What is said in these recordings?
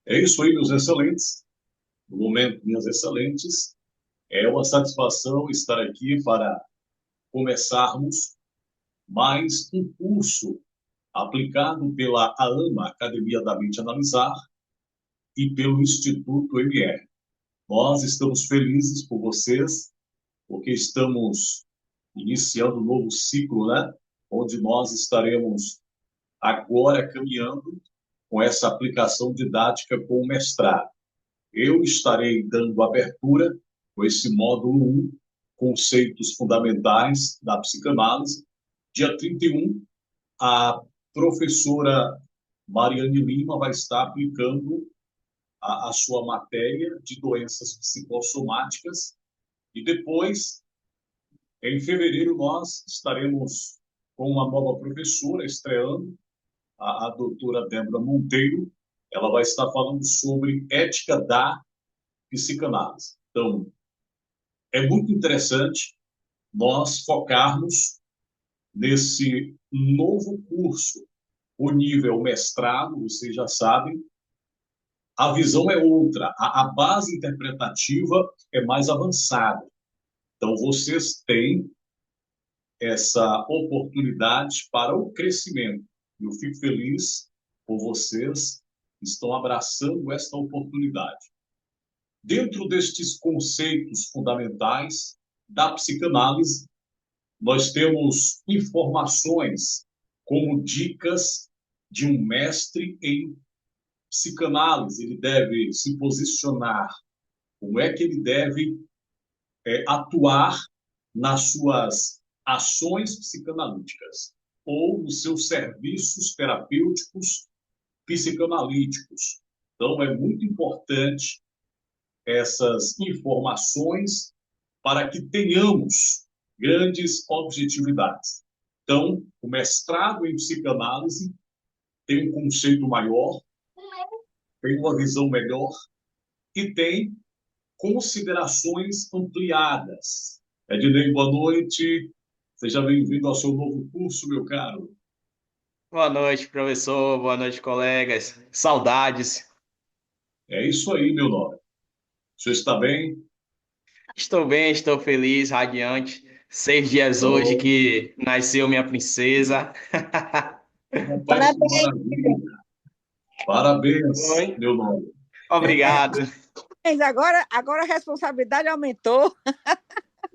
É isso aí, meus excelentes. No momento, minhas excelentes, é uma satisfação estar aqui para começarmos mais um curso aplicado pela AAMA, Academia da Mente Analisar, e pelo Instituto MR. Nós estamos felizes por vocês, porque estamos iniciando um novo ciclo, né? Onde nós estaremos agora caminhando com essa aplicação didática com o mestrado. Eu estarei dando abertura com esse módulo 1, conceitos fundamentais da psicanálise. Dia 31, a professora Mariane Lima vai estar aplicando a sua matéria de doenças psicossomáticas. E depois, em fevereiro, nós estaremos com uma nova professora estreando, a doutora Débora Monteiro. Ela vai estar falando sobre ética da psicanálise. Então, é muito interessante nós focarmos nesse novo curso, o nível mestrado, vocês já sabem, a visão é outra, a base interpretativa é mais avançada. Então, vocês têm essa oportunidade para o crescimento. E eu fico feliz por vocês que estão abraçando esta oportunidade. Dentro destes conceitos fundamentais da psicanálise, nós temos informações como dicas de um mestre em psicanálise. Ele deve se posicionar, como é que ele deve atuar nas suas ações psicanalíticas ou nos seus serviços terapêuticos psicanalíticos. Então, é muito importante essas informações para que tenhamos grandes objetividades. Então, o mestrado em psicanálise tem um conceito maior, tem uma visão melhor e tem considerações ampliadas. Ednei, boa noite. Seja bem-vindo ao seu novo curso, meu caro. Boa noite, professor. Boa noite, colegas. Saudades. É isso aí, meu nome. O senhor está bem? Estou bem, estou feliz, radiante. 6 dias hoje Então, que nasceu minha princesa. rapaz, que Parabéns, maravilha. Parabéns, Oi. meu nome. Obrigado. agora a responsabilidade aumentou. É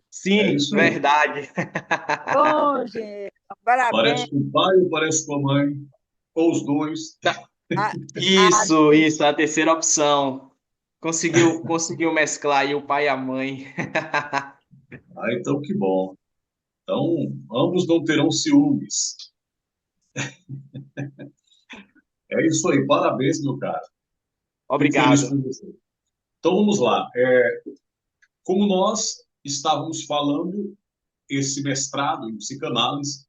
Sim, isso aí. verdade. Bom, gente, parabéns. Parece com o pai ou parece com a mãe? Ou os dois. A, a, Isso, a terceira opção. Conseguiu mesclar aí o pai e a mãe. Ah, então que bom. Então, ambos não terão ciúmes. É isso aí. Parabéns, meu cara. Fico feliz Obrigado. por você. Então, vamos lá. Como nós estávamos falando, esse mestrado em psicanálise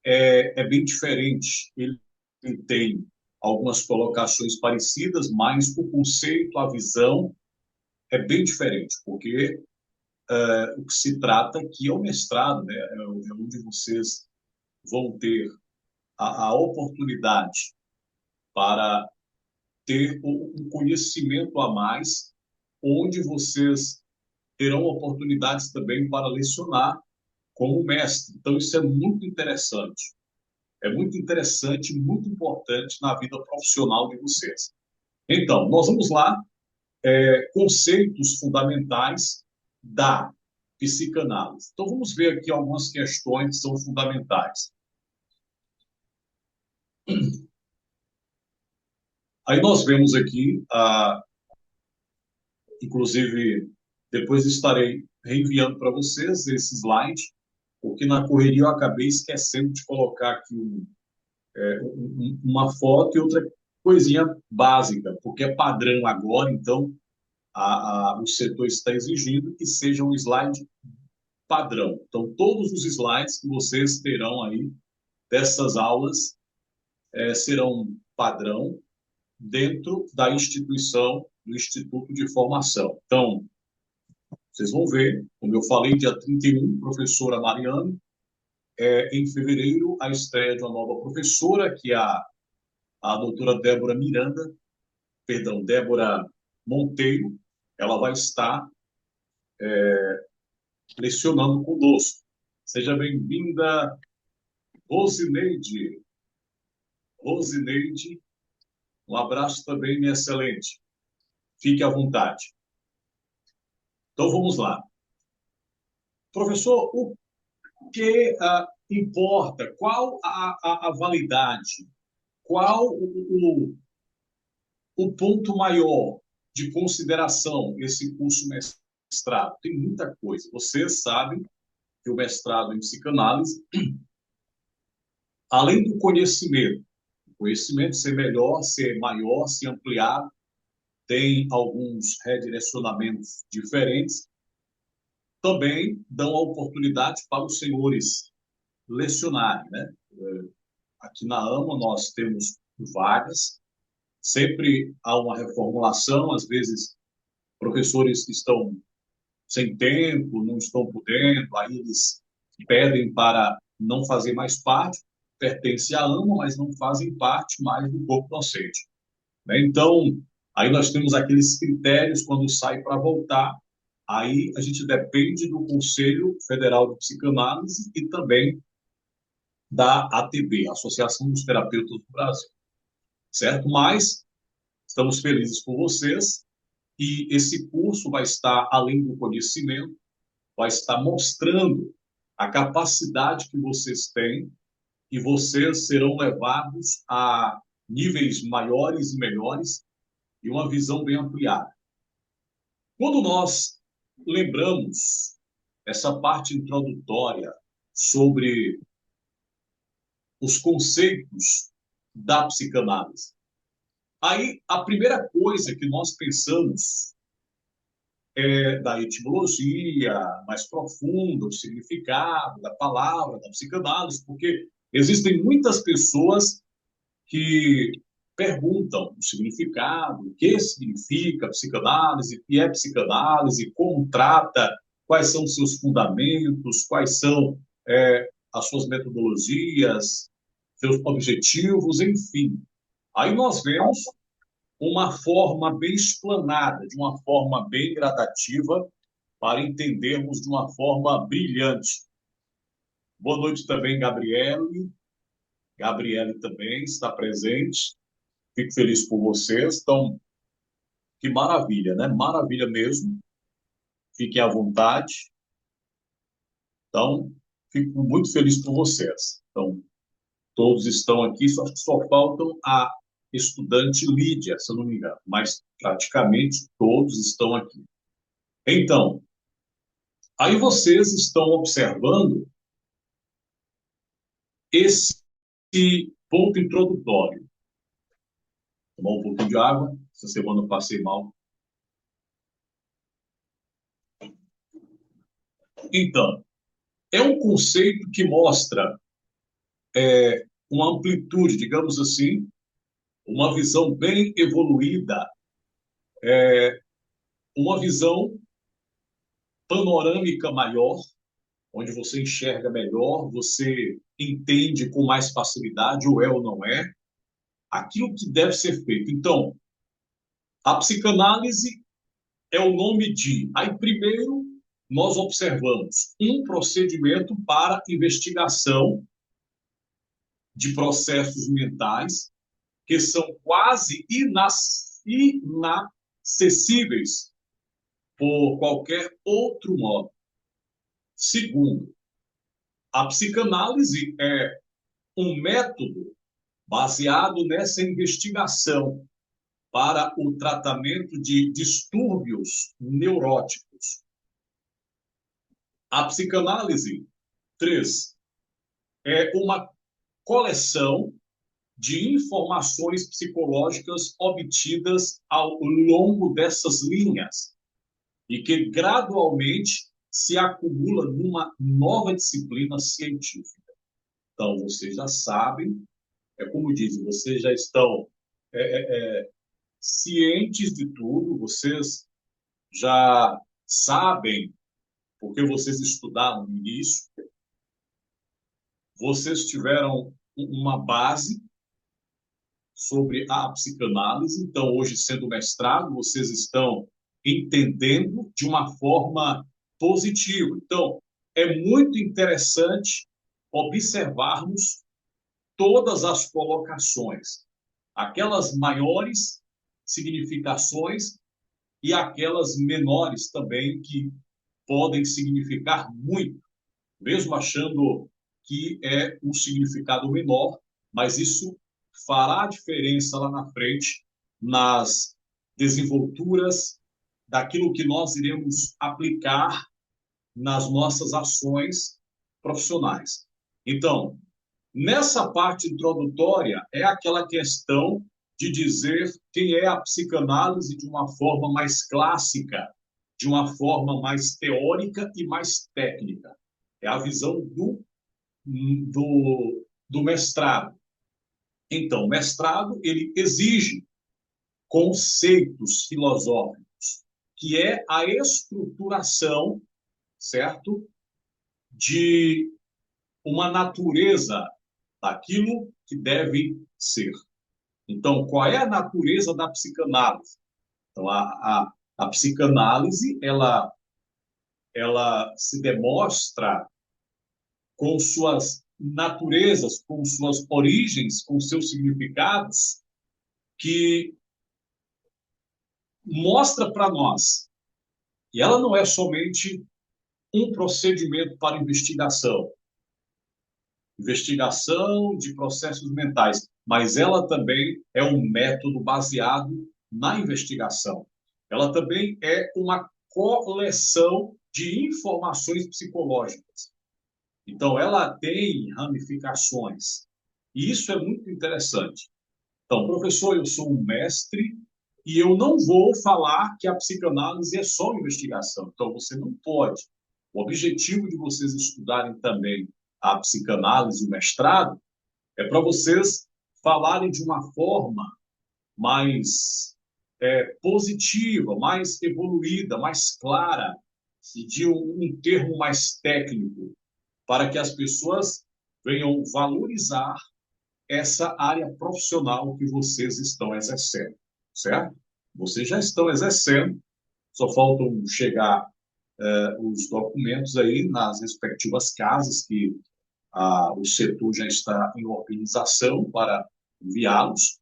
é bem diferente. Ele tem algumas colocações parecidas, mas o conceito, a visão é bem diferente, porque o que se trata aqui é o mestrado, né? É onde vocês vão ter a oportunidade para ter um conhecimento a mais, onde vocês terão oportunidades também para lecionar como mestre. Então, isso é muito interessante. É muito interessante, muito importante na vida profissional de vocês. Então, nós vamos lá, conceitos fundamentais da psicanálise. Então, vamos ver aqui algumas questões que são fundamentais. Aí nós vemos aqui, inclusive, depois estarei reenviando para vocês esse slide, porque na correria eu acabei esquecendo de colocar aqui uma foto e outra coisinha básica, porque é padrão agora, então o setor está exigindo que seja um slide padrão. Então, todos os slides que vocês terão aí dessas aulas serão padrão dentro da instituição, do Instituto de Formação. Então, vocês vão ver, como eu falei, dia 31, professora Mariane, em fevereiro, a estreia de uma nova professora, que é a doutora Débora Miranda, perdão, Débora Monteiro, ela vai estar lecionando conosco. Seja bem-vinda, Rosineide. Rosineide, um abraço também, minha excelente. Fique à vontade. Então, vamos lá. Professor, o que importa? Qual a validade? Qual o ponto maior de consideração esse curso mestrado? Tem muita coisa. Vocês sabem que o mestrado em psicanálise, além do conhecimento, o conhecimento ser melhor, ser maior, se ampliar, tem alguns redirecionamentos diferentes, também dão a oportunidade para os senhores lecionarem, né? Aqui na AMA nós temos vagas, sempre há uma reformulação, às vezes professores estão sem tempo, não estão podendo, aí eles pedem para não fazer mais parte, pertence à AMA, mas não fazem parte mais do corpo docente, né? Então, aí nós temos aqueles critérios quando sai para voltar, aí a gente depende do Conselho Federal de Psicanálise e também da ATB, Associação dos Terapeutas do Brasil, certo? Mas estamos felizes por vocês e esse curso vai estar, além do conhecimento, vai estar mostrando a capacidade que vocês têm e vocês serão levados a níveis maiores e melhores e uma visão bem ampliada. Quando nós lembramos essa parte introdutória sobre os conceitos da psicanálise, aí a primeira coisa que nós pensamos é da etimologia mais profunda, o significado da palavra, da psicanálise, porque existem muitas pessoas que perguntam o significado, o que significa psicanálise, o que é psicanálise, como trata, quais são os seus fundamentos, quais são as suas metodologias, seus objetivos, enfim. Aí nós vemos uma forma bem explanada, de uma forma bem gradativa, para entendermos de uma forma brilhante. Boa noite também, Gabriele. Gabriele também está presente. Fico feliz por vocês. Então, que maravilha, né? Maravilha mesmo. Fiquem à vontade. Então, fico muito feliz por vocês. Então, todos estão aqui, só faltam a estudante Lídia, se eu não me engano, mas praticamente todos estão aqui. Então, aí vocês estão observando esse ponto introdutório. Tomar um pouquinho de água. Essa semana eu passei mal. Então, é um conceito que mostra uma amplitude, digamos assim, uma visão bem evoluída, uma visão panorâmica maior, onde você enxerga melhor, você entende com mais facilidade, ou é ou não é, aquilo que deve ser feito. Então, a psicanálise é o nome de... Aí, primeiro, nós observamos um procedimento para investigação de processos mentais que são quase inacessíveis por qualquer outro modo. Segundo, a psicanálise é um método baseado nessa investigação para o tratamento de distúrbios neuróticos. A psicanálise, 3, é uma coleção de informações psicológicas obtidas ao longo dessas linhas e que gradualmente se acumula numa nova disciplina científica. Então, vocês já sabem, como dizem, vocês já estão cientes de tudo, vocês já sabem, porque vocês estudaram no início, vocês tiveram uma base sobre a psicanálise. Então, hoje, sendo mestrado, vocês estão entendendo de uma forma positiva. Então, é muito interessante observarmos todas as colocações, aquelas maiores significações e aquelas menores também, que podem significar muito, mesmo achando que é um significado menor, mas isso fará diferença lá na frente nas desenvolturas daquilo que nós iremos aplicar nas nossas ações profissionais. Então, nessa parte introdutória, é aquela questão de dizer quem é a psicanálise de uma forma mais clássica, de uma forma mais teórica e mais técnica. É a visão do mestrado. Então, o mestrado, ele exige conceitos filosóficos, que é a estruturação, certo, de uma natureza daquilo que deve ser. Então, qual é a natureza da psicanálise? Então, a psicanálise, ela se demonstra com suas naturezas, com suas origens, com seus significados, que mostra para nós. E ela não é somente um procedimento para investigação de processos mentais, mas ela também é um método baseado na investigação. Ela também é uma coleção de informações psicológicas. Então, ela tem ramificações. E isso é muito interessante. Então, professor, eu sou um mestre e eu não vou falar que a psicanálise é só investigação. Então, você não pode. O objetivo de vocês estudarem também a psicanálise, o mestrado, é para vocês falarem de uma forma mais positiva, mais evoluída, mais clara, e de um termo mais técnico, para que as pessoas venham valorizar essa área profissional que vocês estão exercendo, certo? Vocês já estão exercendo, só faltam chegar os documentos aí nas respectivas casas que o setor já está em organização para enviá-los,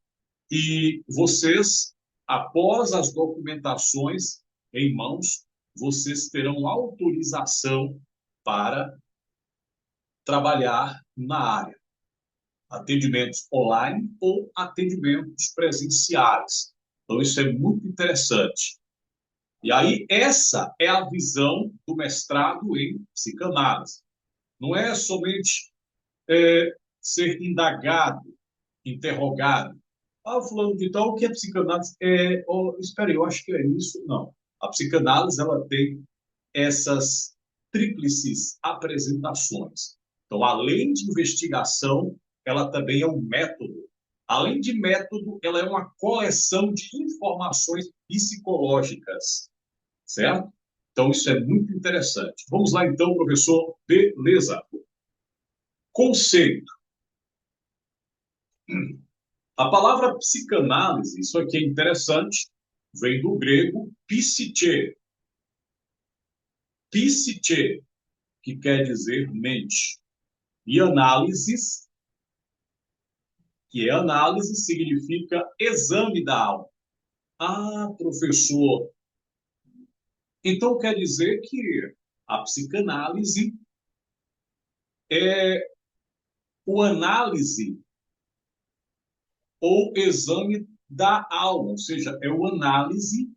e vocês, após as documentações em mãos, vocês terão autorização para trabalhar na área. Atendimentos online ou atendimentos presenciais. Então, isso é muito interessante. E aí, essa é a visão do mestrado em psicanálise. Não é somente ser indagado, interrogado. Fulano de tal, o que é psicanálise? Espera aí, eu acho que é isso. Não. A psicanálise, ela tem essas tríplices apresentações. Então, além de investigação, ela também é um método. Além de método, ela é uma coleção de informações psicológicas, certo? Então, isso é muito interessante. Vamos lá, então, professor. Beleza. Conceito. A palavra psicanálise, isso aqui é interessante, vem do grego psiche. Psiche, que quer dizer mente. E análises, que é análise, significa exame da alma. Professor, então quer dizer que a psicanálise é o análise ou exame da alma, ou seja, é o análise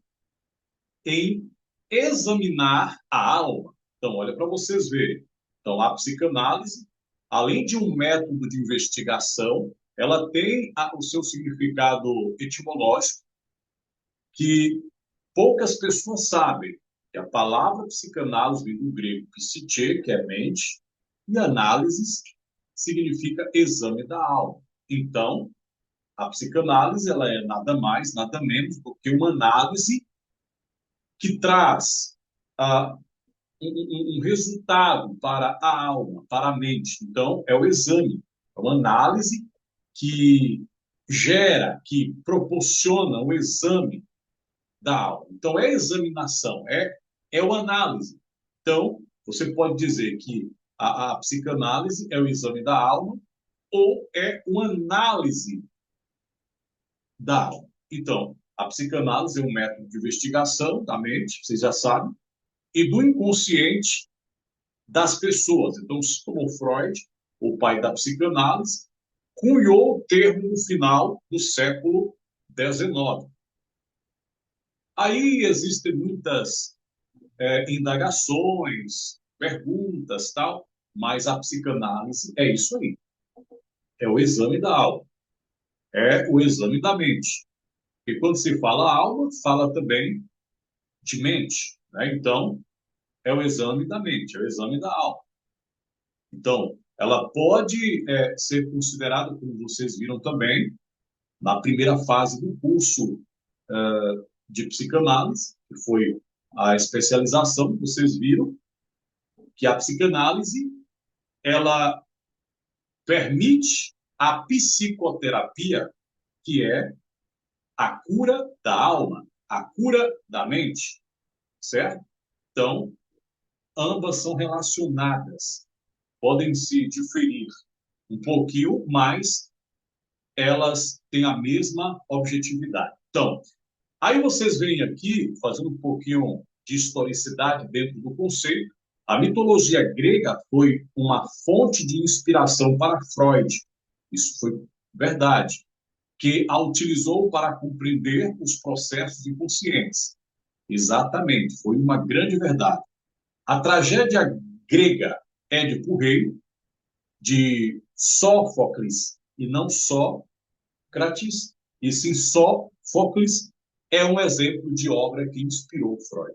em examinar a alma. Então, olha para vocês verem. Então, a psicanálise, além de um método de investigação, ela tem o seu significado etimológico, que poucas pessoas sabem, que a palavra psicanálise vem do grego psiche, que é mente, e análise significa exame da alma. Então, a psicanálise, ela é nada mais, nada menos do que uma análise que traz um resultado para a alma, para a mente. Então, é o exame, é uma análise que gera, que proporciona o exame da alma. Então, é examinação, é uma análise. Então, você pode dizer que a psicanálise é o exame da alma ou é uma análise da alma. Então, a psicanálise é um método de investigação da mente, vocês já sabem, e do inconsciente das pessoas. Então, como Freud, o pai da psicanálise, cunhou o termo no final do século XIX. Aí existem muitas indagações, perguntas, tal, mas a psicanálise é isso aí. É o exame da alma, é o exame da mente. E quando se fala alma, fala também de mente, né? Então, é o exame da mente, é o exame da alma. Então, ela pode ser considerada, como vocês viram também, na primeira fase do curso de psicanálise, que foi a especialização, vocês viram que a psicanálise ela permite a psicoterapia, que é a cura da alma, a cura da mente, certo? Então, ambas são relacionadas, podem se diferir um pouquinho, mas elas têm a mesma objetividade. Então, aí vocês veem aqui, fazendo um pouquinho de historicidade dentro do conceito, a mitologia grega foi uma fonte de inspiração para Freud. Isso foi verdade, que a utilizou para compreender os processos inconscientes. Exatamente, foi uma grande verdade. A tragédia grega Édipo Rei, de Sófocles, e não Sócrates, e sim Sófocles, é um exemplo de obra que inspirou Freud.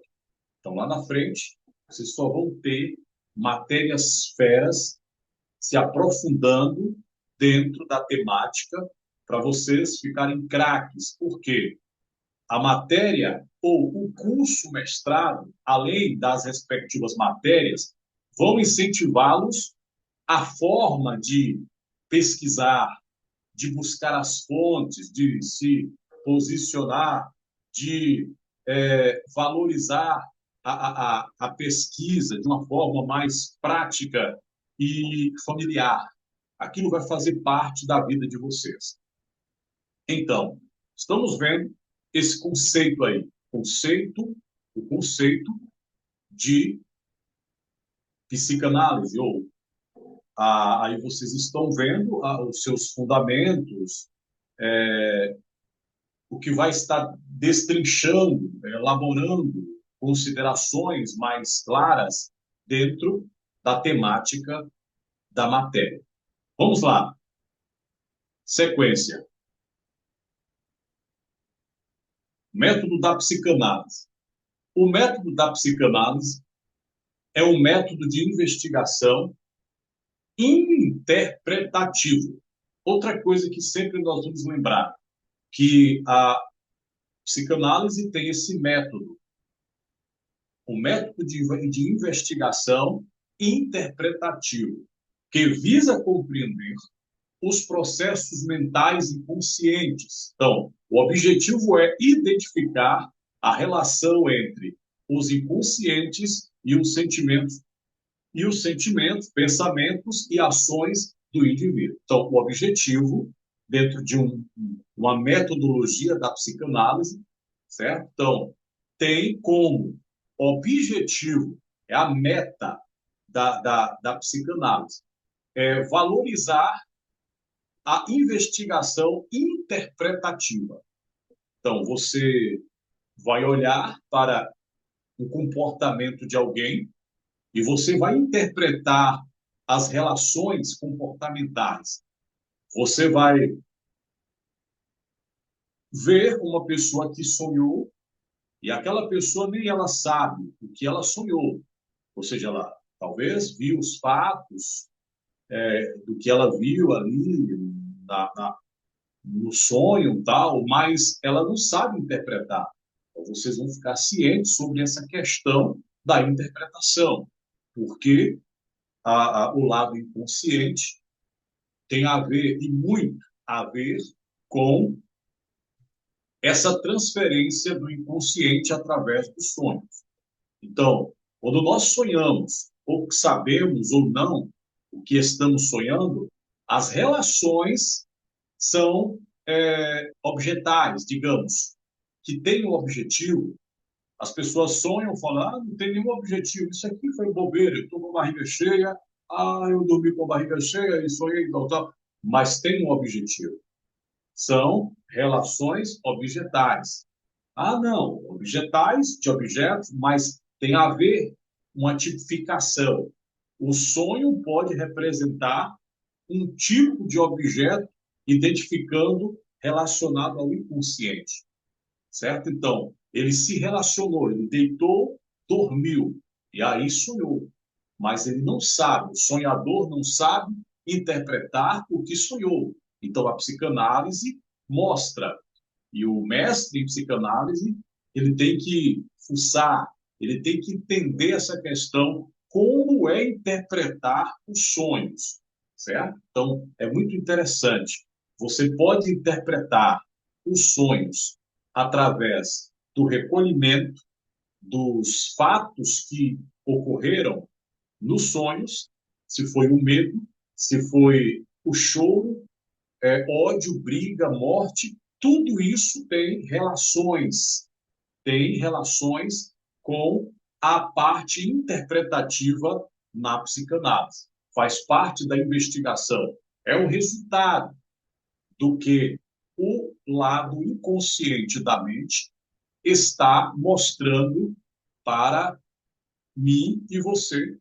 Então, lá na frente, vocês só vão ter matérias-feras se aprofundando dentro da temática para vocês ficarem craques. Por quê? A matéria ou o curso mestrado, além das respectivas matérias, vão incentivá-los a forma de pesquisar, de buscar as fontes, de se posicionar, de valorizar a pesquisa de uma forma mais prática e familiar. Aquilo vai fazer parte da vida de vocês. Então, estamos vendo esse conceito aí, o conceito de psicanálise, ou aí vocês estão vendo os seus fundamentos, o que vai estar destrinchando, elaborando considerações mais claras dentro da temática da matéria. Vamos lá. Sequência. Método da psicanálise. O método da psicanálise é um método de investigação interpretativo. Outra coisa que sempre nós vamos lembrar, que a psicanálise tem esse método, o método de investigação interpretativo, que visa compreender os processos mentais inconscientes. Então, o objetivo é identificar a relação entre os inconscientes e os sentimentos, pensamentos e ações do indivíduo. Então, o objetivo, dentro de uma metodologia da psicanálise, certo? Então, tem como objetivo, é a meta da psicanálise, valorizar a investigação interpretativa. Então, você vai olhar para o comportamento de alguém e você vai interpretar as relações comportamentais. Você vai ver uma pessoa que sonhou e aquela pessoa nem ela sabe o que ela sonhou. Ou seja, ela talvez viu os fatos do que ela viu ali no sonho, tal, mas ela não sabe interpretar. Então, vocês vão ficar cientes sobre essa questão da interpretação, porque o lado inconsciente tem a ver, e muito a ver, com essa transferência do inconsciente através dos sonhos. Então, quando nós sonhamos, ou sabemos ou não o que estamos sonhando, as relações são objetais, digamos, que têm um objetivo. As pessoas sonham, falam, não tem nenhum objetivo, isso aqui foi bobeira, eu estou com a barriga cheia, eu dormi com a barriga cheia e sonhei, tal. Mas tem um objetivo. São relações objetais. Não, objetais de objetos, mas tem a ver uma tipificação. O sonho pode representar um tipo de objeto identificando relacionado ao inconsciente, certo? Então, ele se relacionou, ele deitou, dormiu, e aí sonhou. Mas ele não sabe, o sonhador não sabe interpretar o que sonhou. Então, a psicanálise mostra. E o mestre em psicanálise, ele tem que fuçar, ele tem que entender essa questão, como é interpretar os sonhos, certo? Então, é muito interessante. Você pode interpretar os sonhos através do recolhimento dos fatos que ocorreram nos sonhos, se foi o medo, se foi o choro, ódio, briga, morte, tudo isso tem relações com a parte interpretativa na psicanálise. Faz parte da investigação. É o resultado do que o lado inconsciente da mente está mostrando para mim e você,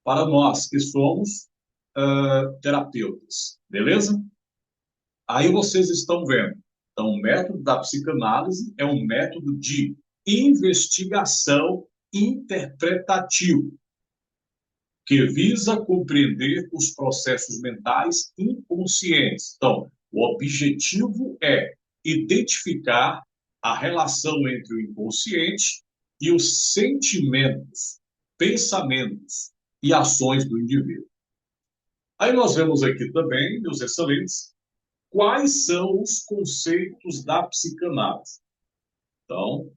para nós que somos terapeutas. Beleza? Aí vocês estão vendo. Então, o método da psicanálise é um método de investigação interpretativo, que visa compreender os processos mentais inconscientes. Então, o objetivo é identificar a relação entre o inconsciente e os sentimentos, pensamentos e ações do indivíduo. Aí nós vemos aqui também, meus excelentes, quais são os conceitos da psicanálise. Então,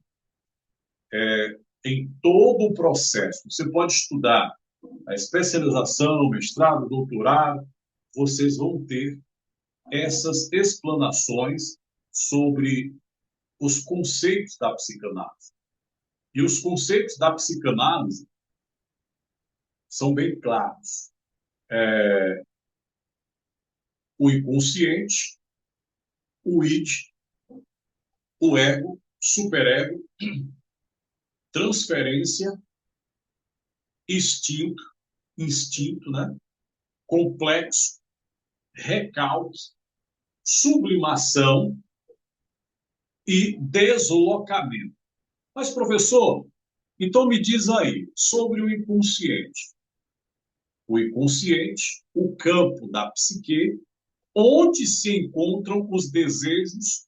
em todo o processo, você pode estudar a especialização, mestrado, doutorado, vocês vão ter essas explanações sobre os conceitos da psicanálise. E os conceitos da psicanálise são bem claros. O inconsciente, o id, o ego, superego, transferência, instinto, né? Complexo, recalque, sublimação e deslocamento. Mas, professor, então me diz aí sobre o inconsciente. O inconsciente, o campo da psique, onde se encontram os desejos,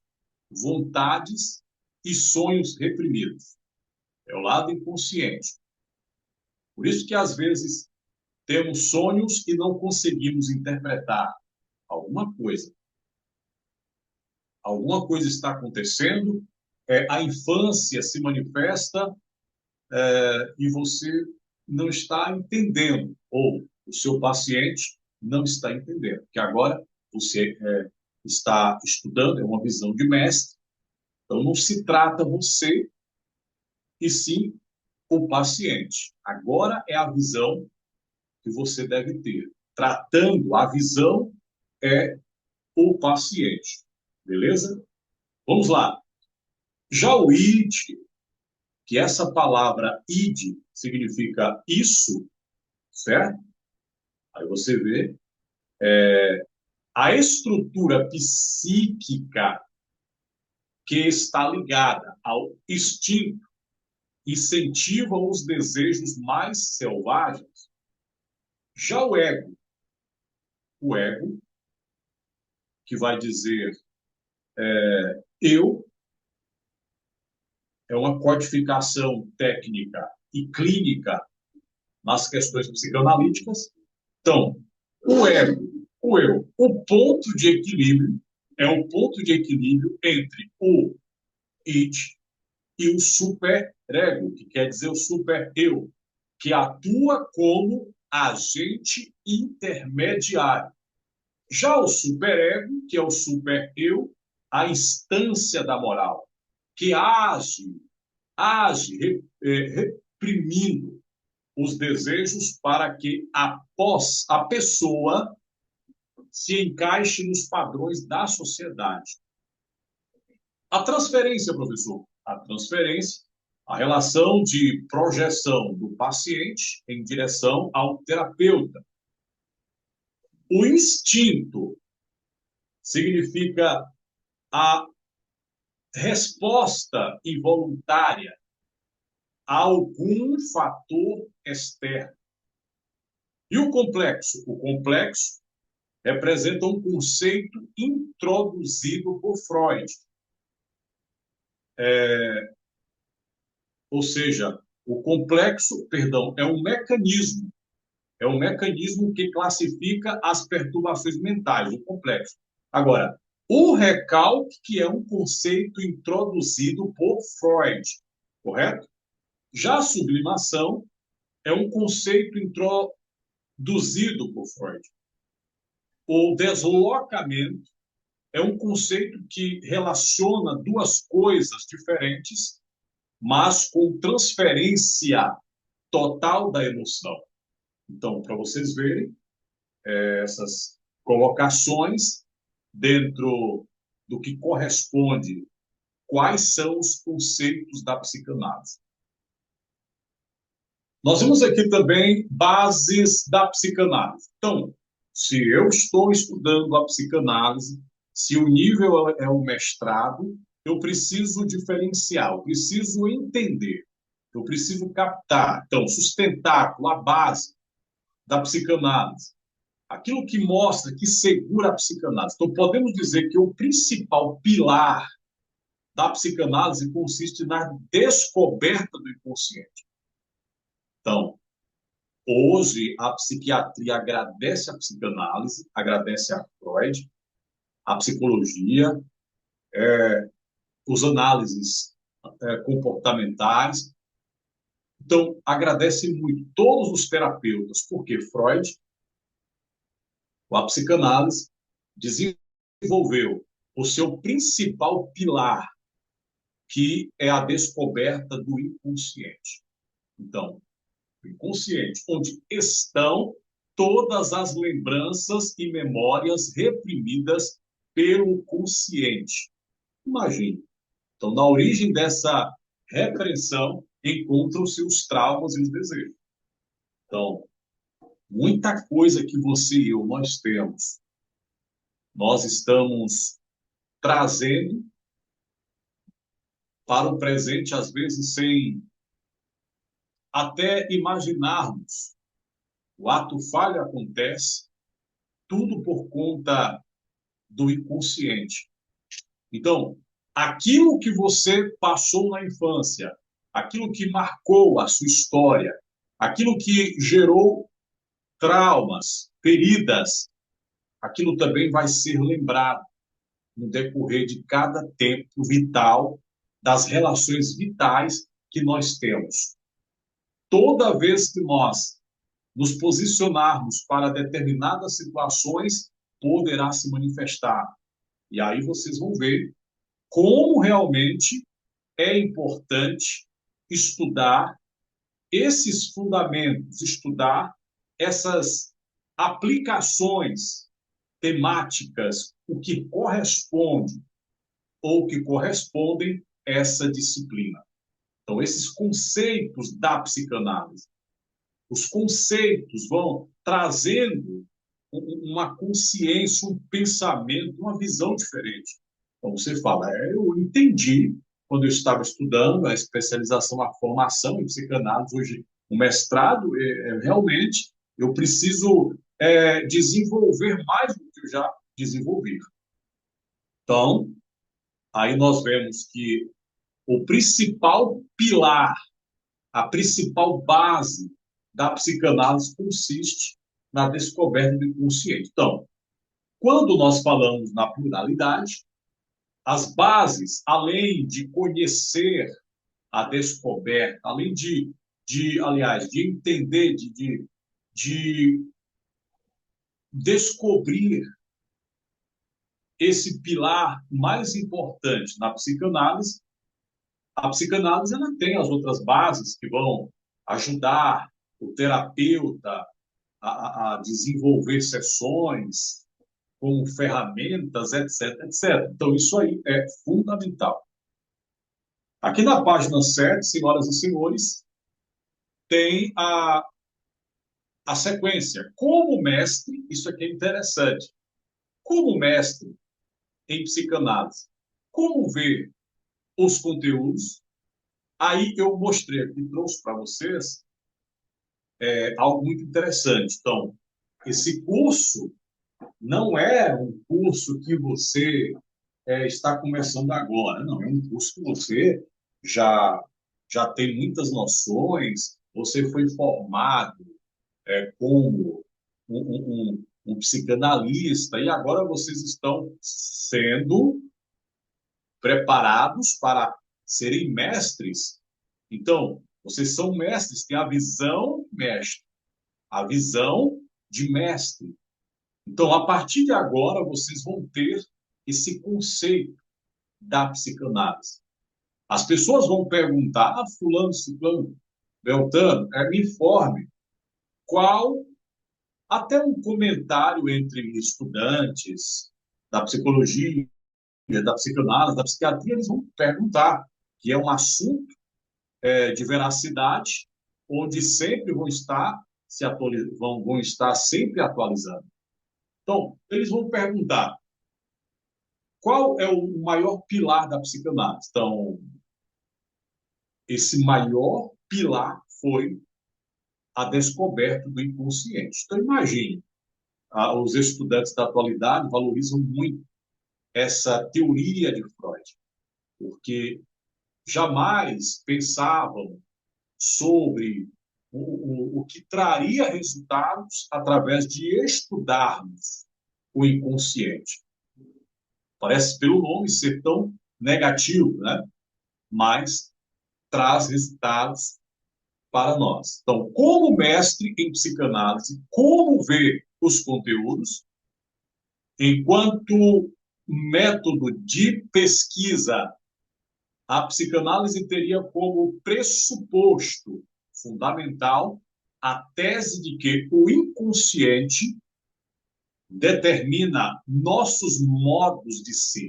vontades e sonhos reprimidos. É o lado inconsciente. Por isso que, às vezes, temos sonhos e não conseguimos interpretar alguma coisa. Alguma coisa está acontecendo, a infância se manifesta e você não está entendendo, ou o seu paciente não está entendendo, porque agora você está estudando, é uma visão de mestre, então não se trata você, e sim o paciente. Agora é a visão que você deve ter. Tratando a visão é o paciente. Beleza? Vamos lá. Já o id, que essa palavra id significa isso, certo? Aí você vê a estrutura psíquica que está ligada ao instinto, incentiva os desejos mais selvagens. Já o ego, que vai dizer eu, é uma codificação técnica e clínica nas questões psicanalíticas. Então, o ego, o eu, o ponto de equilíbrio é o ponto de equilíbrio entre o id e o superego, que quer dizer o super-eu, que atua como agente intermediário. Já o superego, que é o super-eu, a instância da moral, que age reprimindo os desejos para que a pessoa se encaixe nos padrões da sociedade. A transferência, professor, a transferência, a relação de projeção do paciente em direção ao terapeuta. O instinto significa a resposta involuntária a algum fator externo. E o complexo? O complexo representa um conceito introduzido por Freud. Ou seja, o complexo, perdão, é um mecanismo que classifica as perturbações mentais, o complexo. Agora, o recalque, que é um conceito introduzido por Freud, correto? Já a sublimação é um conceito introduzido por Freud. O deslocamento é um conceito que relaciona duas coisas diferentes, mas com transferência total da emoção. Então, para vocês verem essas colocações dentro do que corresponde, quais são os conceitos da psicanálise. Nós vimos aqui também bases da psicanálise. Então, se eu estou estudando a psicanálise, se o nível é o mestrado, eu preciso diferenciar, eu preciso entender, eu preciso captar. Então, sustentáculo, a base da psicanálise, aquilo que mostra, que segura a psicanálise. Então, podemos dizer que o principal pilar da psicanálise consiste na descoberta do inconsciente. Então, hoje, a psiquiatria agradece a psicanálise, agradece a Freud, a psicologia, os análises comportamentais. Então, agradece muito todos os terapeutas, porque Freud, a psicanálise, desenvolveu o seu principal pilar, que é a descoberta do inconsciente. Então, o inconsciente, onde estão todas as lembranças e memórias reprimidas pelo consciente. Imagine. Então, na origem dessa repressão, encontram-se os traumas e os desejos. Então, muita coisa que você e eu nós temos, nós estamos trazendo para o presente, às vezes, sem até imaginarmos. O ato falho acontece, tudo por conta do inconsciente. Então, aquilo que você passou na infância, aquilo que marcou a sua história, aquilo que gerou traumas, feridas, aquilo também vai ser lembrado no decorrer de cada tempo vital, das relações vitais que nós temos. Toda vez que nós nos posicionarmos para determinadas situações, poderá se manifestar. E aí vocês vão ver como realmente é importante estudar esses fundamentos, estudar essas aplicações temáticas, o que corresponde ou que correspondem a essa disciplina. Então, esses conceitos da psicanálise, os conceitos vão trazendo uma consciência, um pensamento, uma visão diferente. Então, você fala, eu entendi quando eu estava estudando a especialização, a formação em psicanálise, hoje o mestrado, realmente, eu preciso desenvolver mais do que eu já desenvolvi. Então, aí nós vemos que o principal pilar, a principal base da psicanálise consiste na descoberta do inconsciente. Então, Quando nós falamos na pluralidade, as bases, além de conhecer a descoberta, além aliás, de entender, de descobrir esse pilar mais importante na psicanálise, a psicanálise ela tem as outras bases que vão ajudar o terapeuta a desenvolver sessões como ferramentas, etc, etc. Então, isso aí é fundamental. Aqui na página 7, senhoras e senhores, tem a sequência. Como mestre, isso aqui é interessante. Como mestre em psicanálise, como ver os conteúdos? Aí eu mostrei aqui, trouxe para vocês algo muito interessante. Então, esse curso não é um curso que você está começando agora. Não, é um curso que você já, já tem muitas noções, você foi formado como um psicanalista e agora vocês estão sendo preparados para serem mestres. Então, vocês são mestres, têm a visão mestre, a visão de mestre. Então, a partir de agora, vocês vão ter esse conceito da psicanálise. As pessoas vão perguntar, fulano, ciclano, beltrano, me informe qual, até um comentário entre estudantes da psicologia, da psicanálise, da psiquiatria, eles vão perguntar, que é um assunto de veracidade, onde sempre vão estar vão estar sempre atualizando. Então, eles vão perguntar qual é o maior pilar da psicanálise. Então, esse maior pilar foi a descoberta do inconsciente. Então, imagine, os estudantes da atualidade valorizam muito essa teoria de Freud, porque jamais pensavam sobre o que traria resultados através de estudarmos o inconsciente. Parece, pelo nome, ser tão negativo, né? Mas traz resultados para nós. Então, como mestre em psicanálise, como ver os conteúdos, enquanto método de pesquisa, a psicanálise teria como pressuposto fundamental a tese de que o inconsciente determina nossos modos de ser,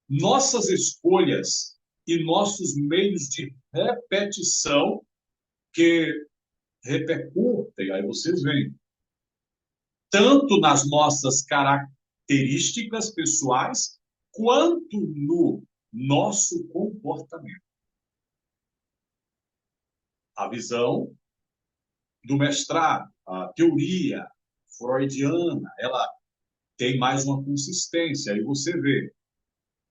nossas escolhas e nossos meios de repetição que repercutem, aí vocês veem, tanto nas nossas características pessoais, quanto no nosso comportamento. A visão do mestrado, a teoria freudiana, ela tem mais uma consistência. Aí você vê,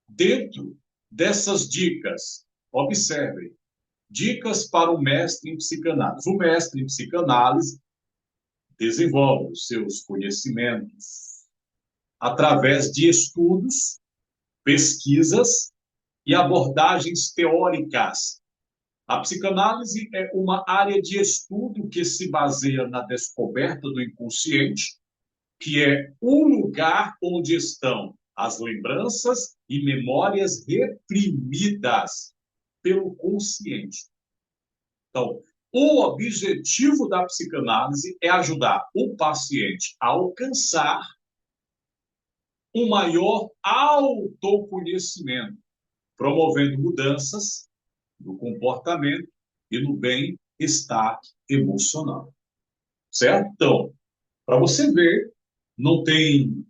dentro dessas dicas, observem, dicas para o mestre em psicanálise. O mestre em psicanálise desenvolve os seus conhecimentos através de estudos, pesquisas e abordagens teóricas. A psicanálise é uma área de estudo que se baseia na descoberta do inconsciente, que é o lugar onde estão as lembranças e memórias reprimidas pelo consciente. Então, o objetivo da psicanálise é ajudar o paciente a alcançar um maior autoconhecimento, promovendo mudanças no comportamento e no bem-estar emocional. Certo? Então, para você ver, não tem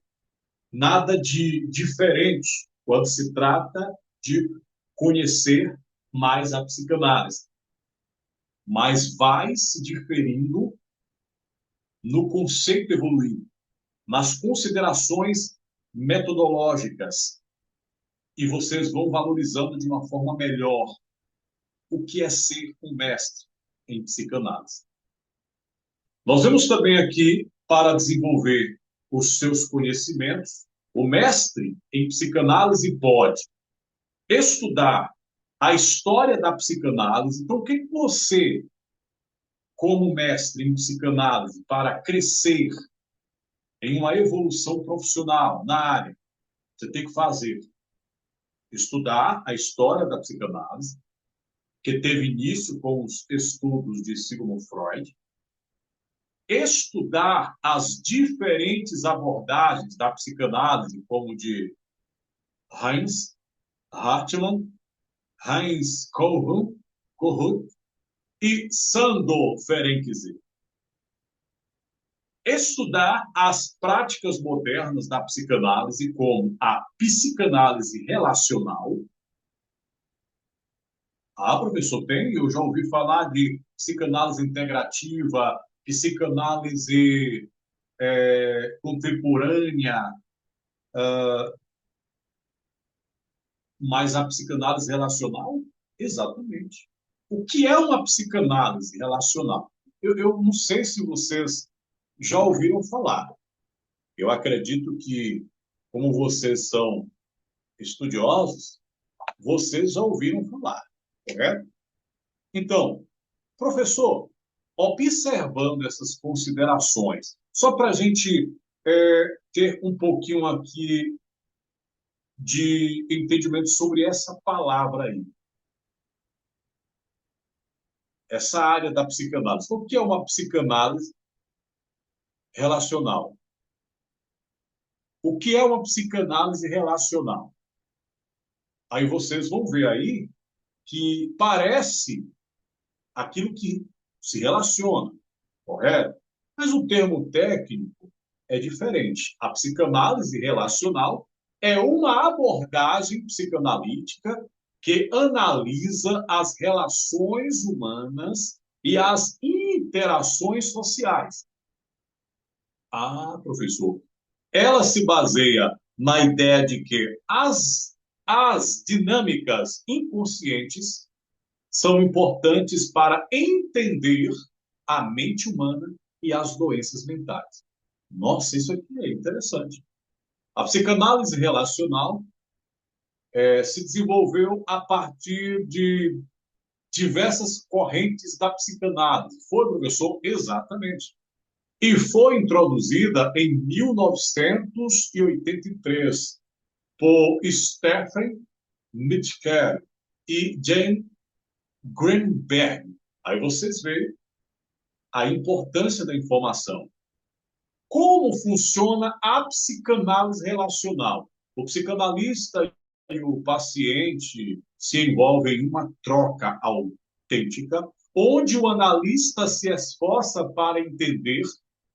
nada de diferente quando se trata de conhecer mais a psicanálise. Mas vai se diferindo no conceito evoluído, nas considerações metodológicas, e vocês vão valorizando de uma forma melhor o que é ser um mestre em psicanálise. Nós vemos também aqui, para desenvolver os seus conhecimentos. O mestre em psicanálise pode estudar a história da psicanálise. Então, o que você, como mestre em psicanálise, para crescer em uma evolução profissional na área, você tem que fazer? Estudar a história da psicanálise, que teve início com os estudos de Sigmund Freud, estudar as diferentes abordagens da psicanálise, como de Heinz Hartmann, Heinz Kohut e Sandor Ferenczi. Estudar as práticas modernas da psicanálise, como a psicanálise relacional. Ah, professor, tem? Eu já ouvi falar de psicanálise integrativa, psicanálise contemporânea, mas a psicanálise relacional? Exatamente. O que é uma psicanálise relacional? Eu não sei se vocês já ouviram falar. Eu acredito que, como vocês são estudiosos, vocês já ouviram falar, correto? Então, professor, observando essas considerações, só para a gente ter um pouquinho aqui de entendimento sobre essa palavra aí, essa área da psicanálise. O que é uma psicanálise relacional? O que é uma psicanálise relacional? Aí vocês vão ver aí que parece aquilo que se relaciona, correto? Mas o termo técnico é diferente. A psicanálise relacional é uma abordagem psicanalítica que analisa as relações humanas e as interações sociais. Ah, professor, ela se baseia na ideia de que as dinâmicas inconscientes são importantes para entender a mente humana e as doenças mentais. Nossa, isso aqui é interessante. A psicanálise relacional se desenvolveu a partir de diversas correntes da psicanálise. Foi, professor? Exatamente. E foi introduzida em 1983 por Stephen Mitchell e Jane Greenberg. Aí vocês veem a importância da informação. Como funciona a psicanálise relacional? O psicanalista e o paciente se envolvem em uma troca autêntica, onde o analista se esforça para entender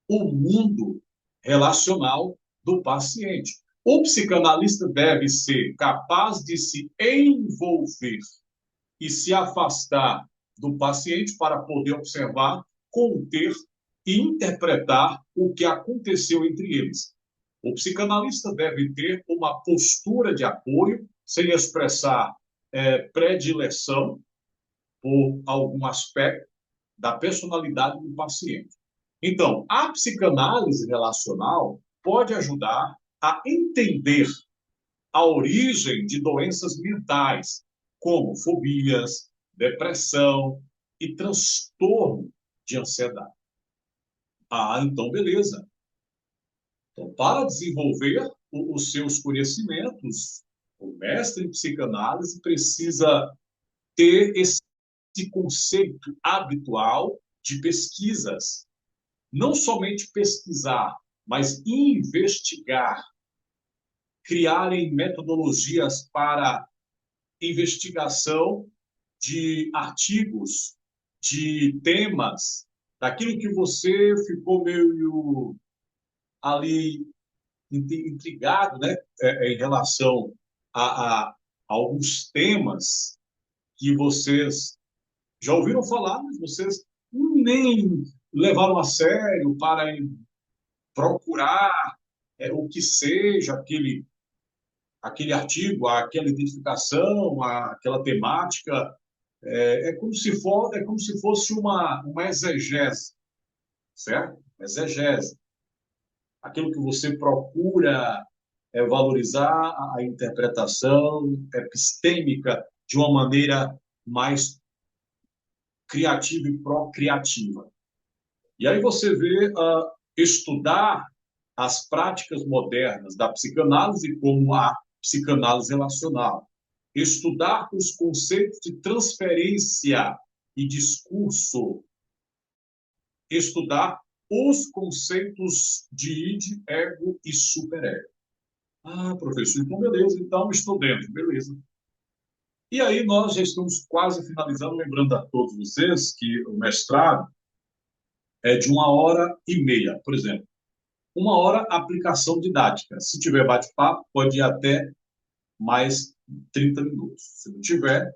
o mundo relacional do paciente. O psicanalista deve ser capaz de se envolver e se afastar do paciente para poder observar, conter e interpretar o que aconteceu entre eles. O psicanalista deve ter uma postura de apoio, sem expressar predileção por algum aspecto da personalidade do paciente. Então, a psicanálise relacional pode ajudar a entender a origem de doenças mentais, como fobias, depressão e transtorno de ansiedade. Ah, então beleza. Então, para desenvolver os seus conhecimentos, o mestre em psicanálise precisa ter esse conceito habitual de pesquisas. Não somente pesquisar, mas investigar, criarem metodologias para investigação de artigos, de temas, daquilo que você ficou meio ali intrigado, né, em relação a alguns temas que vocês já ouviram falar, mas vocês nem levaram a sério para procurar o que seja aquele artigo, aquela identificação, aquela temática. É como se fosse uma exegese, certo? Exegese. aquilo que você procura valorizar a interpretação epistêmica de uma maneira mais criativa e procriativa. E aí você vê estudar as práticas modernas da psicanálise como a psicanálise relacional, estudar os conceitos de transferência e discurso, estudar os conceitos de id, ego e superego. Ah, professor, então beleza, então estou dentro, beleza. E aí nós já estamos quase finalizando, lembrando a todos vocês que o mestrado é de 1h30, por exemplo. 1 hora, aplicação didática. Se tiver bate-papo, pode ir até mais 30 minutos. Se não tiver,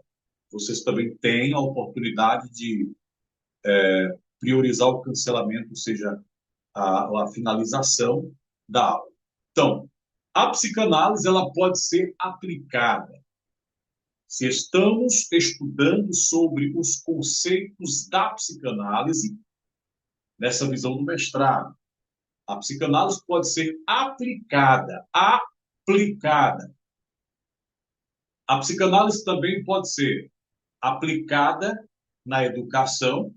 vocês também têm a oportunidade de priorizar o cancelamento, ou seja, a finalização da aula. Então, a psicanálise ela pode ser aplicada. Se estamos estudando sobre os conceitos da psicanálise, nessa visão do mestrado, a psicanálise pode ser aplicada, aplicada. A psicanálise também pode ser aplicada na educação,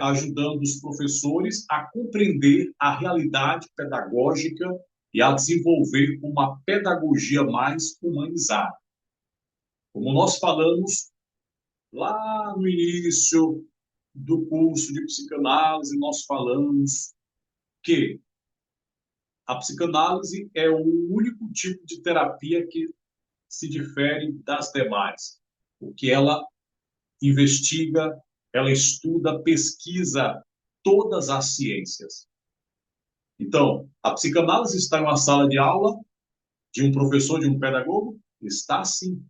ajudando os professores a compreender a realidade pedagógica e a desenvolver uma pedagogia mais humanizada. Como nós falamos lá no início do curso de psicanálise, nós falamos que a psicanálise é o único tipo de terapia que se difere das demais, porque ela investiga, ela estuda, pesquisa todas as ciências. Então, a psicanálise está em uma sala de aula de um professor, de um pedagogo? Está sim,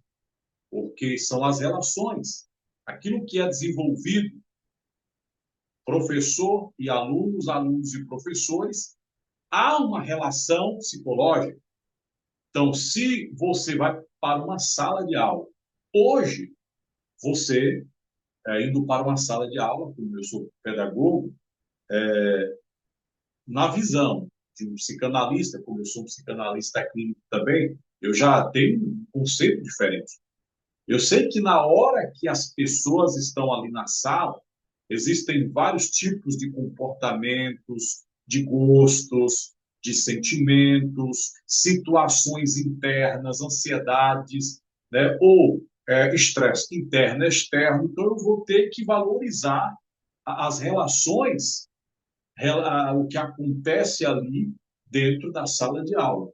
porque são as relações, aquilo que é desenvolvido, professor e alunos, alunos e professores, há uma relação psicológica. Então, se você vai para uma sala de aula, hoje, você, indo para uma sala de aula, como eu sou pedagogo, na visão de um psicanalista, como eu sou um psicanalista clínico também, eu já tenho um conceito diferente. Eu sei que na hora que as pessoas estão ali na sala, existem vários tipos de comportamentos, de gostos, de sentimentos, situações internas, ansiedades, né? Ou estresse interno e externo. Então, eu vou ter que valorizar as relações, o que acontece ali dentro da sala de aula.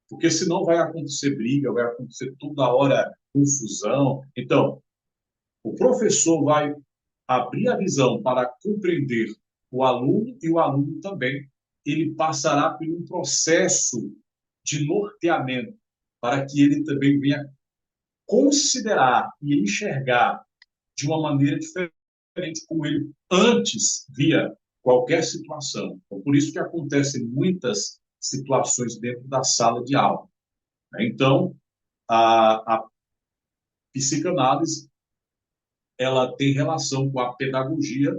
Porque senão vai acontecer briga, vai acontecer toda hora confusão. Então, o professor vai abrir a visão para compreender o aluno e o aluno também, ele passará por um processo de norteamento para que ele também venha considerar e enxergar de uma maneira diferente como ele antes via qualquer situação. Então, por isso que acontecem muitas situações dentro da sala de aula. Então, a psicanálise ela tem relação com a pedagogia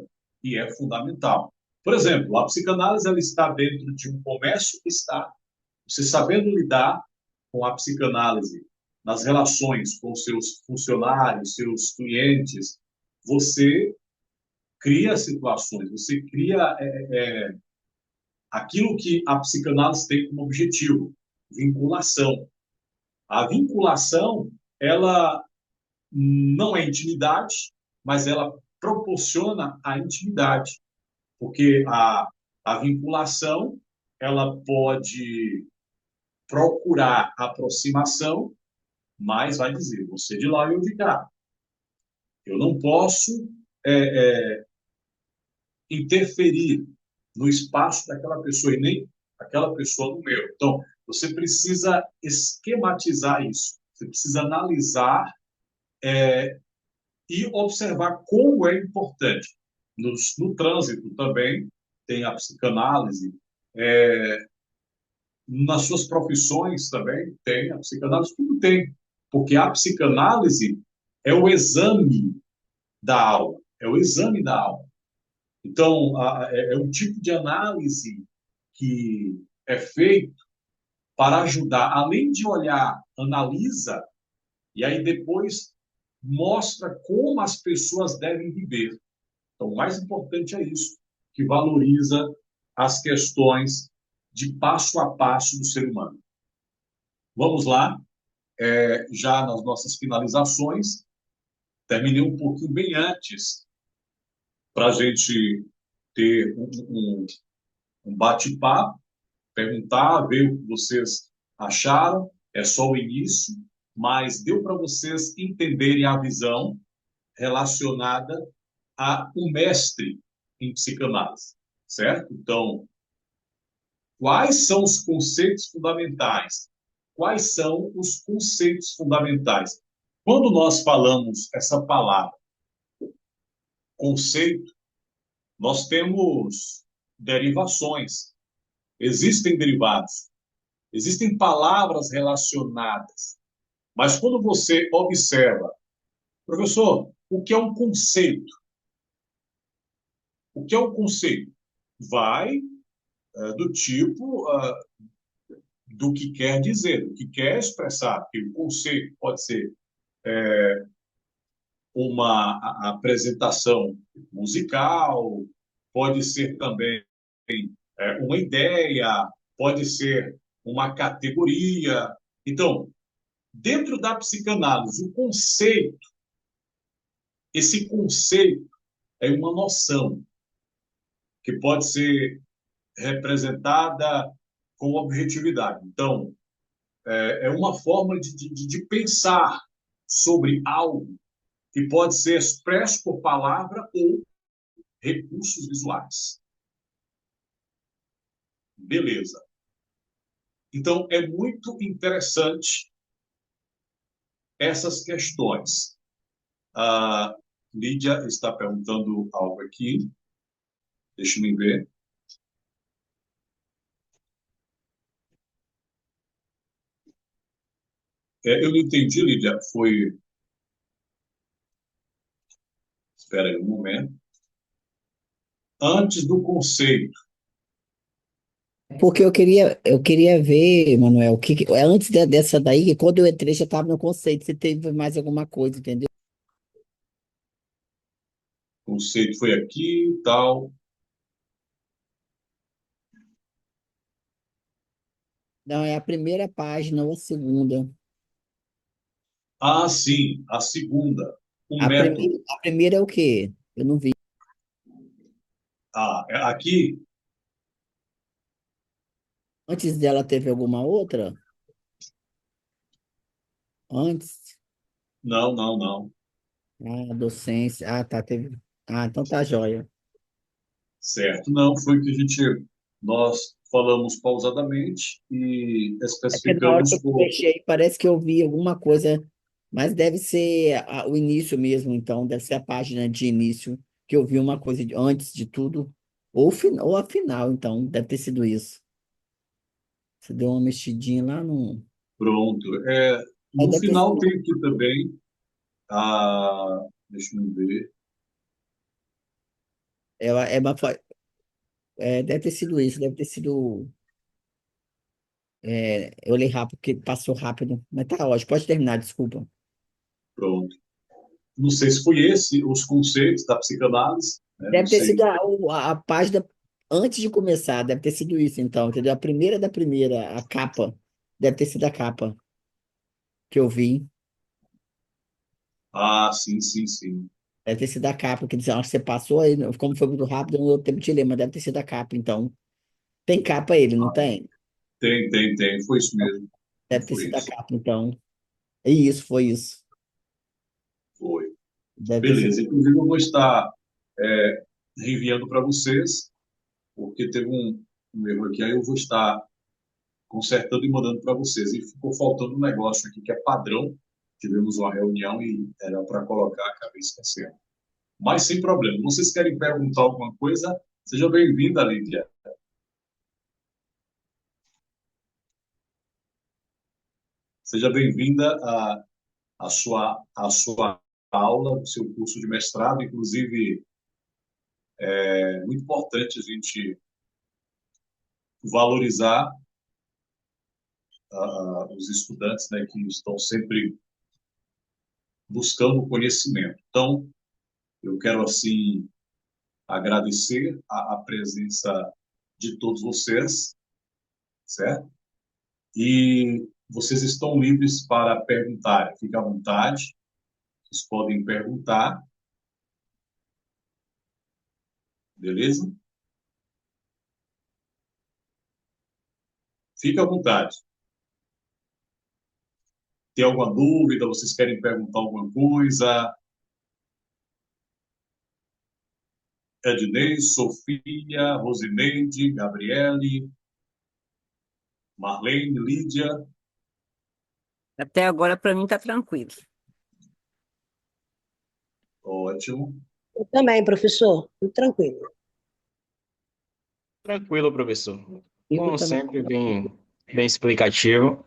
e é fundamental. Por exemplo, a psicanálise ela está dentro de um comércio que está você sabendo lidar com a psicanálise nas relações com seus funcionários, seus clientes, você cria situações, você cria aquilo que a psicanálise tem como objetivo, vinculação. A vinculação, ela não é intimidade, mas ela proporciona a intimidade, porque a vinculação ela pode procurar aproximação, mas vai dizer, você de lá e eu de cá. Eu não posso interferir no espaço daquela pessoa e nem aquela pessoa no meu. Então, você precisa esquematizar isso, você precisa analisar e observar como é importante. No trânsito também tem a psicanálise, nas suas profissões também tem a psicanálise, tudo tem, porque a psicanálise é o exame da aula, é o exame da aula. Então, é um tipo de análise que é feito para ajudar, além de olhar, analisa, e aí depois mostra como as pessoas devem viver. Então, o mais importante é isso, que valoriza as questões de passo a passo do ser humano. Vamos lá, já nas nossas finalizações, terminei um pouquinho bem antes, para a gente ter um bate-papo, perguntar, ver o que vocês acharam. É só o início, mas deu para vocês entenderem a visão relacionada a um mestre em psicanálise, certo? Então, quais são os conceitos fundamentais? Quais são os conceitos fundamentais? Quando nós falamos essa palavra, conceito, nós temos derivações, existem derivados, existem palavras relacionadas, mas quando você observa, professor, o que é um conceito? O que é um conceito? Vai do tipo do que quer dizer, do que quer expressar. Que o conceito pode ser uma apresentação musical, pode ser também uma ideia, pode ser uma categoria. Então, dentro da psicanálise, o conceito, esse conceito é uma noção que pode ser representada com objetividade. Então, é uma forma de pensar sobre algo que pode ser expresso por palavra ou recursos visuais. Beleza. Então, é muito interessante essas questões. A Lídia está perguntando algo aqui. Deixa eu ver. Eu não entendi, Lídia. Foi... Espera aí um momento. Antes do conceito. Porque eu queria ver, Manuel, antes dessa daí, quando eu entrei já estava no conceito, se teve mais alguma coisa, entendeu? O conceito foi aqui, tal. Não, é a primeira página ou a segunda. Ah, sim, a segunda. O A, método. prime, a primeira é o quê? Eu não vi. Ah, aqui, Antes dela teve alguma outra? Antes? não, não, não. Ah, docência. Ah, tá, teve. Ah, então tá jóia. Certo. Não, foi que nós falamos pausadamente e É porque na hora que especificamos eu por... fechei, parece que eu vi alguma coisa, mas deve ser o início mesmo, então, deve ser a página de início, que eu vi uma coisa antes de tudo, ou a final, então, deve ter sido isso. Você deu uma mexidinha lá no. Pronto. Aí No deve ter final sido. tem aqui também deixa eu ver. Deve ter sido isso, deve ter sido. Eu olhei rápido, porque passou rápido, mas tá ótimo, pode terminar, desculpa. Pronto. Não sei se foi esse os conceitos da psicanálise, né? Não Deve ter sido sei. a página antes de começar, deve ter sido isso, então, entendeu? A primeira da primeira, a capa, deve ter sido a capa que eu vi. Ah, sim, sim, sim. Deve ter sido a capa, que diz, acho que você passou aí, como foi muito rápido, não deu tempo de ler, mas deve ter sido a capa, então. Tem capa ele, não tem? Tem. Foi isso mesmo. Deve ter Foi sido a isso. capa, então. E isso, foi isso. Foi. Deve ter sido. Beleza. Inclusive, eu vou estar reenviando para vocês, porque teve um erro aqui, aí eu vou estar consertando e mandando para vocês. E ficou faltando um negócio aqui que é padrão. Tivemos uma reunião e era para colocar, acabei esquecendo. Mas sem problema. Vocês querem perguntar alguma coisa? Seja bem-vinda, Lídia. Seja bem-vinda à sua aula, do seu curso de mestrado. Inclusive, é muito importante a gente valorizar os estudantes, né, que estão sempre buscando conhecimento. Então, eu quero, assim, agradecer a presença de todos vocês, certo? E vocês estão livres para perguntar. Fique à vontade, vocês podem perguntar, beleza? Fique à vontade. Tem alguma dúvida? Vocês querem perguntar alguma coisa? Ednei, Sofia, Rosineide, Gabriele, Marlene, Lídia. Até agora, para mim, está tranquilo. Ótimo. Eu também, professor. Tudo tranquilo. Tranquilo, professor. Eu Como também. sempre, bem explicativo.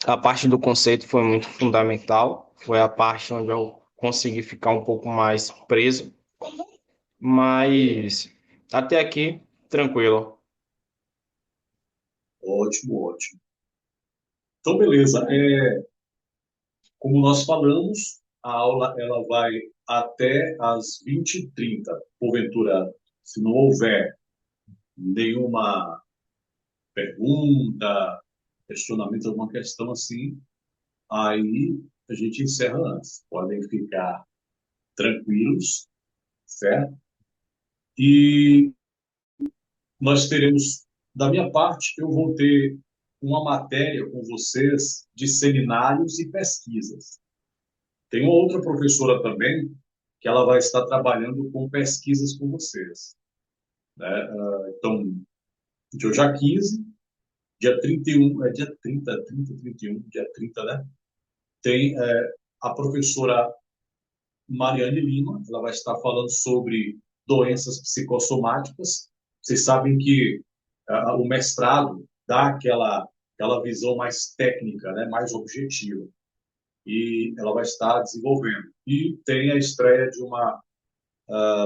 A parte do conceito foi muito fundamental. Foi a parte onde eu consegui ficar um pouco mais preso. Mas até aqui, tranquilo. Ótimo, ótimo. Então, beleza. Como nós falamos, a aula ela vai até às 20h30. Porventura, se não houver nenhuma pergunta, questionamento, alguma questão assim, aí a gente encerra antes. Podem ficar tranquilos, certo? E nós teremos, da minha parte, eu vou ter uma matéria com vocês de seminários e pesquisas. Tem uma outra professora também que ela vai estar trabalhando com pesquisas com vocês, né? Então, dia já 15, dia 31, dia 30, 30, 31, dia 30, né? Tem a professora Mariane Lima, ela vai estar falando sobre doenças psicossomáticas. Vocês sabem que o mestrado dá aquela visão mais técnica, né, mais objetiva. E ela vai estar desenvolvendo. E tem a estreia de uma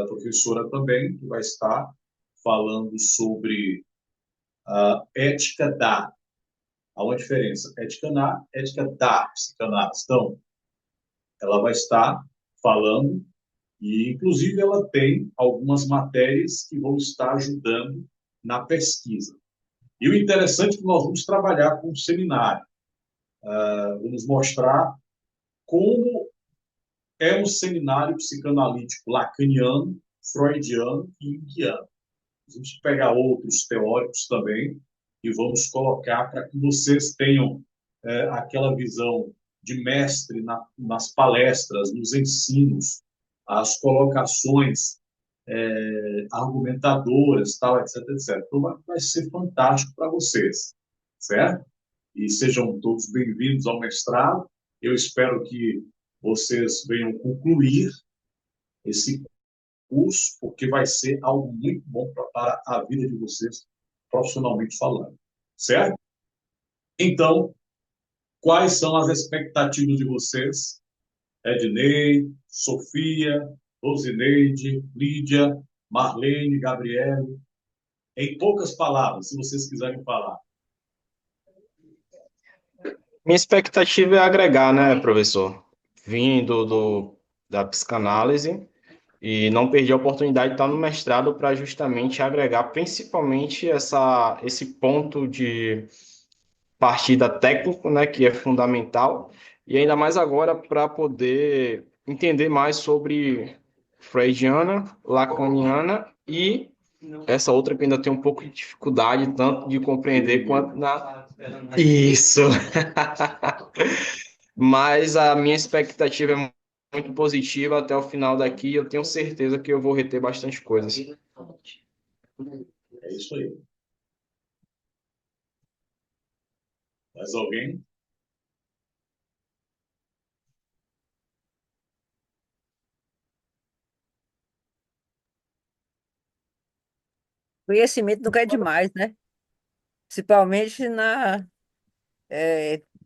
professora também, que vai estar falando sobre ética da. Há uma diferença, ética na, ética da psicanálise. Então, ela vai estar falando e, inclusive, ela tem algumas matérias que vão estar ajudando na pesquisa. E o interessante é que nós vamos trabalhar com um seminário. Vamos mostrar como é um seminário psicanalítico lacaniano, freudiano e junguiano. Vamos pegar outros teóricos também e vamos colocar para que vocês tenham aquela visão de mestre nas palestras, nos ensinos, as colocações argumentadoras, tal, etc, etc. Então, vai ser fantástico para vocês, certo? E sejam todos bem-vindos ao mestrado. Eu espero que vocês venham concluir esse curso, porque vai ser algo muito bom para a vida de vocês, profissionalmente falando, certo? Então, quais são as expectativas de vocês? Ednei, Sofia, Rosineide, Lídia, Marlene, Gabriele. Em poucas palavras, se vocês quiserem falar. Minha expectativa é agregar, né, professor? Vindo da psicanálise e não perdi a oportunidade de estar no mestrado para justamente agregar principalmente esse ponto de partida técnico, né, que é fundamental, e ainda mais agora para poder entender mais sobre freudiana, lacaniana e essa outra que eu ainda tenho um pouco de dificuldade tanto de compreender quanto na... Isso! Mas a minha expectativa é muito positiva até o final daqui, eu tenho certeza que eu vou reter bastante coisas. É isso aí. Mais alguém? Conhecimento nunca é demais, né? Principalmente a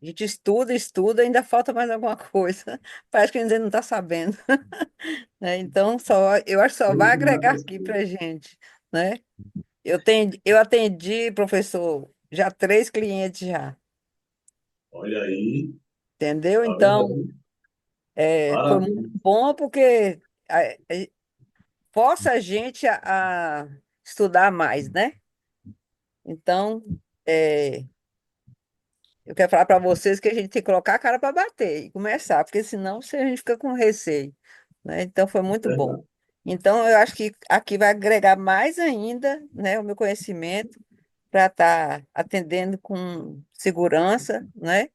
gente estuda, estuda, ainda falta mais alguma coisa. Parece que a gente não está sabendo, né? Então, eu acho que só vai agregar aqui para gente, né? Eu atendi, professor, já 3 clientes já, Olha aí, entendeu? tá vendo Então, aí? foi muito Parabéns. bom porque força a gente a estudar mais, né? Então, é, eu quero falar para vocês que a gente tem que colocar a cara para bater e começar, porque senão a gente fica com receio, né? Então, foi muito bom. Verdade. Então, eu acho que aqui vai agregar mais ainda, né, o meu conhecimento para estar atendendo com segurança, né?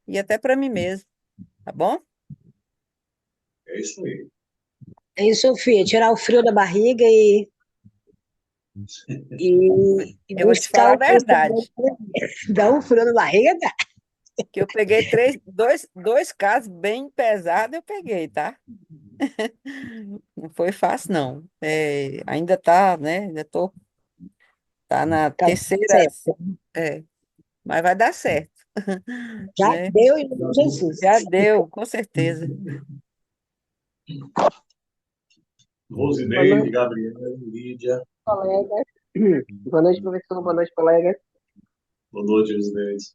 E até para mim mesmo, tá bom? É isso aí. É isso, Sofia, tirar o frio da barriga e Eu vou te buscar falar a o conhecimento. verdade, Dá um frio na barriga, dá. que eu peguei dois casos bem pesados, eu peguei, tá? Não foi fácil, não. Ainda tá, né? Tá na Tá terceira, certo. é, mas vai dar certo, Já né? deu em nome de Jesus. Já deu, com certeza. Boa Rosineide, noite, Gabriela, Lídia. colegas. Boa noite, professor. Boa noite, colegas. Boa noite, Rosineide.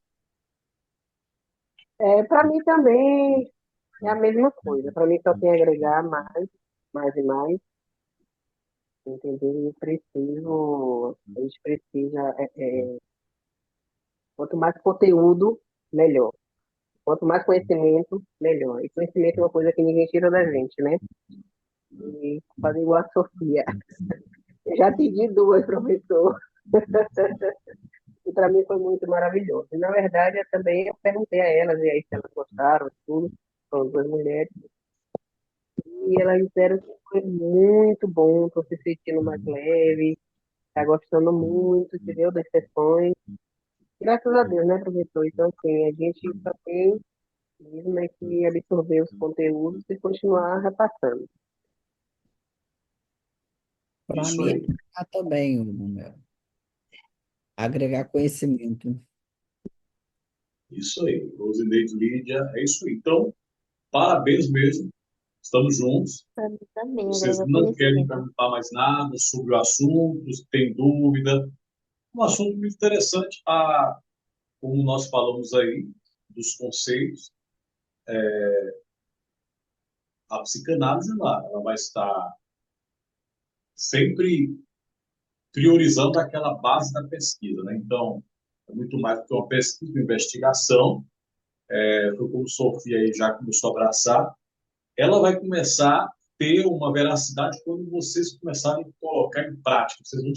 Para mim também é a mesma coisa. Para mim só tem a agregar mais, mais e mais. Entendeu? A gente precisa, quanto mais conteúdo, melhor. Quanto mais conhecimento, melhor. E conhecimento é uma coisa que ninguém tira da gente, né? E fazer igual a Sofia. Eu já pedi duas, professor, e para mim foi muito maravilhoso. E, na verdade, também eu perguntei a elas, e aí se elas gostaram, tudo, são duas mulheres, e elas disseram que foi muito bom, estou se sentindo mais leve, está gostando muito, entendeu, das sessões. Graças a Deus, né, professor? Então, assim, a gente só tem mesmo é que absorver os conteúdos e continuar repassando. Para Isso mim, é aí. agregar também, Manuel. Agregar conhecimento. Isso aí. Rosineide, Lídia, é isso aí. Então, parabéns mesmo. Estamos juntos. Para mim também, Vocês agrega não querem conhecimento. perguntar mais nada sobre o assunto, se tem dúvida. Um assunto muito interessante, como nós falamos aí, dos conceitos. A psicanálise ela vai estar sempre priorizando aquela base da pesquisa, né? Então, é muito mais do que uma pesquisa, uma investigação. Foi como Sofia aí já começou a abraçar. Ela vai começar a ter uma veracidade quando vocês começarem a colocar em prática. Vocês vão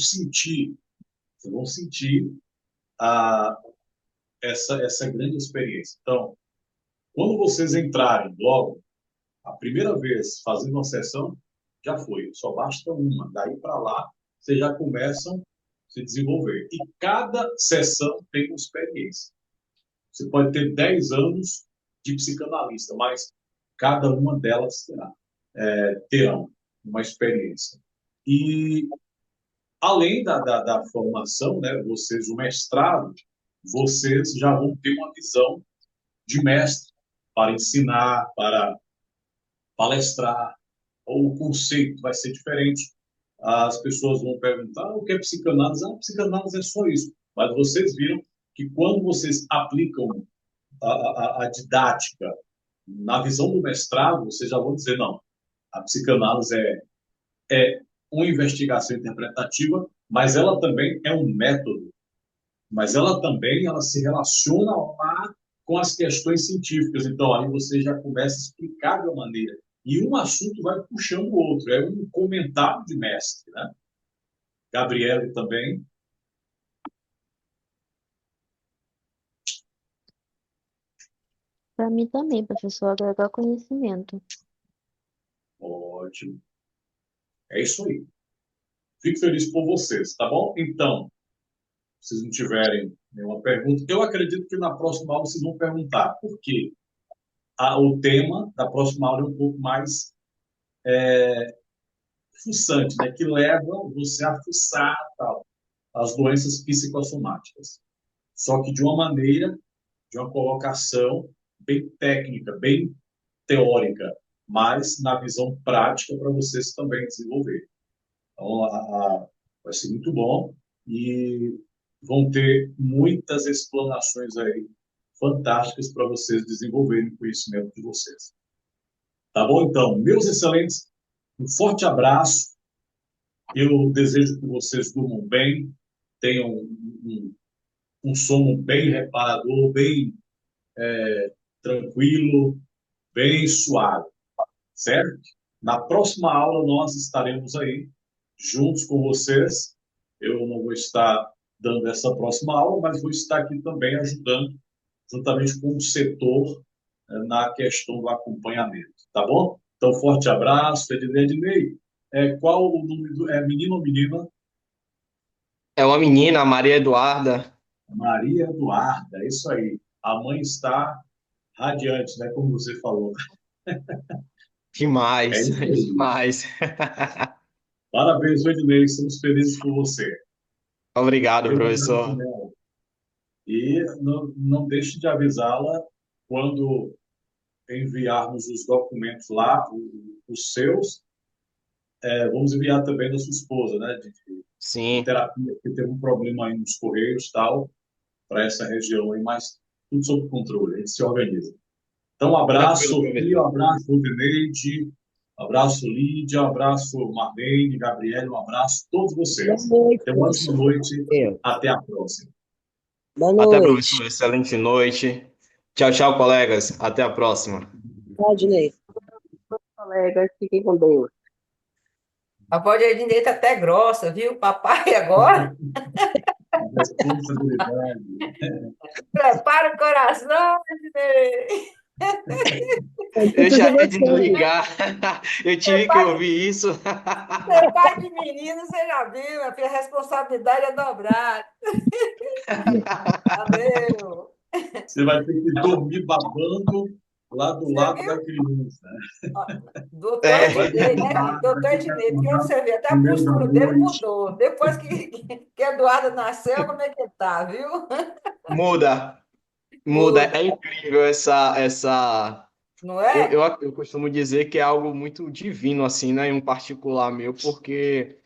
sentir a, essa grande experiência. Então, quando vocês entrarem logo, a primeira vez fazendo uma sessão, já foi, só basta uma. Daí para lá, vocês já começam a se desenvolver. E cada sessão tem uma experiência. Você pode ter 10 anos de psicanalista, mas cada uma delas terão uma experiência. E além da formação, né, vocês, o mestrado, vocês já vão ter uma visão de mestre para ensinar, para palestrar, ou o conceito vai ser diferente. As pessoas vão perguntar o que é psicanálise? Psicanálise é só isso. Mas vocês viram que quando vocês aplicam a didática na visão do mestrado, vocês já vão dizer, não, a psicanálise é uma investigação interpretativa, mas ela também é um método, mas ela também ela se relaciona lá com as questões científicas. Então, aí você já começa a explicar de uma maneira. E um assunto vai puxando o outro. É um comentário de mestre, né? Gabriele também. Para mim também, professor, agregar conhecimento. Ótimo. É isso aí. Fico feliz por vocês, tá bom? Então, se vocês não tiverem nenhuma pergunta, eu acredito que na próxima aula vocês vão perguntar. Por quê? O tema da próxima aula é um pouco mais fuçante, né? Que leva você a fuçar tal, as doenças psicossomáticas. Só que de uma maneira, de uma colocação bem técnica, bem teórica, mas na visão prática para vocês também desenvolver. Então, vai ser muito bom. e vão ter muitas explanações aí fantásticas para vocês desenvolverem o conhecimento de vocês. Tá bom? Então, meus excelentes, um forte abraço. Eu desejo que vocês durmam bem, tenham um sono bem reparador, bem tranquilo, bem suave, certo? Na próxima aula nós estaremos aí juntos com vocês. Eu não vou estar dando essa próxima aula, mas vou estar aqui também ajudando, juntamente com o setor, na questão do acompanhamento, tá bom? Então, forte abraço, Ednei. Qual o nome é menino ou menina? É uma menina, a Maria Eduarda. Maria Eduarda, é isso aí. A mãe está radiante, né? Como você falou. É Demais, isso aí. demais. Parabéns, Ednei. Estamos felizes por você. Obrigado, Aquele abraço professor. nela. E não deixe de avisá-la quando enviarmos os documentos lá, os seus. Vamos enviar também da sua esposa, né? De Sim, terapia, que teve um problema aí nos correios e tal, para essa região aí, mas tudo sob controle, a gente se organiza. Então, um abraço, tranquilo, Sofia, um professor. abraço, Rodineide, um abraço, Lídia, um abraço, Marlene, Gabriele, um abraço a todos Boa vocês. noite, Tenham uma ótima professor. noite. Eu. Até a próxima. Boa Até, noite. professor. Excelente noite. Tchau, tchau, colegas. Até a próxima. Rodney. Colegas, fiquem com Deus. A voz de Ednei tá até grossa, viu? Papai agora, Responsabilidade. prepara o coração, Ednei. Eu Isso já de ia você. desligar. Eu Ser tive que pai, ouvir isso. ser pai de menino, você já viu, minha filha, a responsabilidade é dobrada. Valeu. Você vai ter que dormir babando lá do Você lado viu? da criança. Ó, doutor É, Vai Ednei, né, derrubar, filho? vai Doutor ter que Ednei, porque acordar você vê, até no a meio da postura dele noite. mudou. Depois que Eduardo nasceu, como é que ele tá, viu? muda, muda. Muda, É incrível essa. não Eu, é? eu, eu costumo dizer que é algo muito divino, assim, né? Em um particular meu, porque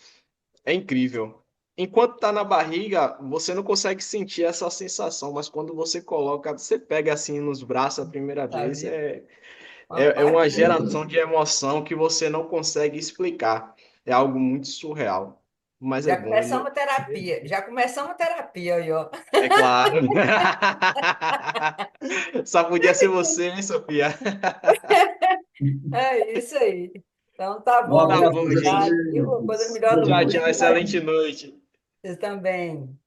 é incrível. Enquanto tá na barriga, você não consegue sentir essa sensação, mas quando você coloca, você pega assim nos braços a primeira Tá, vez, viu? é, Uma é paz uma de Deus. geração de emoção que você não consegue explicar. É algo muito surreal. Mas é Já bom. começamos a terapia. Já começamos a terapia aí, ó. É claro. Só podia ser você, hein, Sofia? É isso aí. Então tá Um bom, Tá muito abraço bom, para os obrigada, gente. viu? Coisa excelentes. melhor Boa do Tchau, mundo noite. tchau. é que vai. Excelente noite. Vocês também.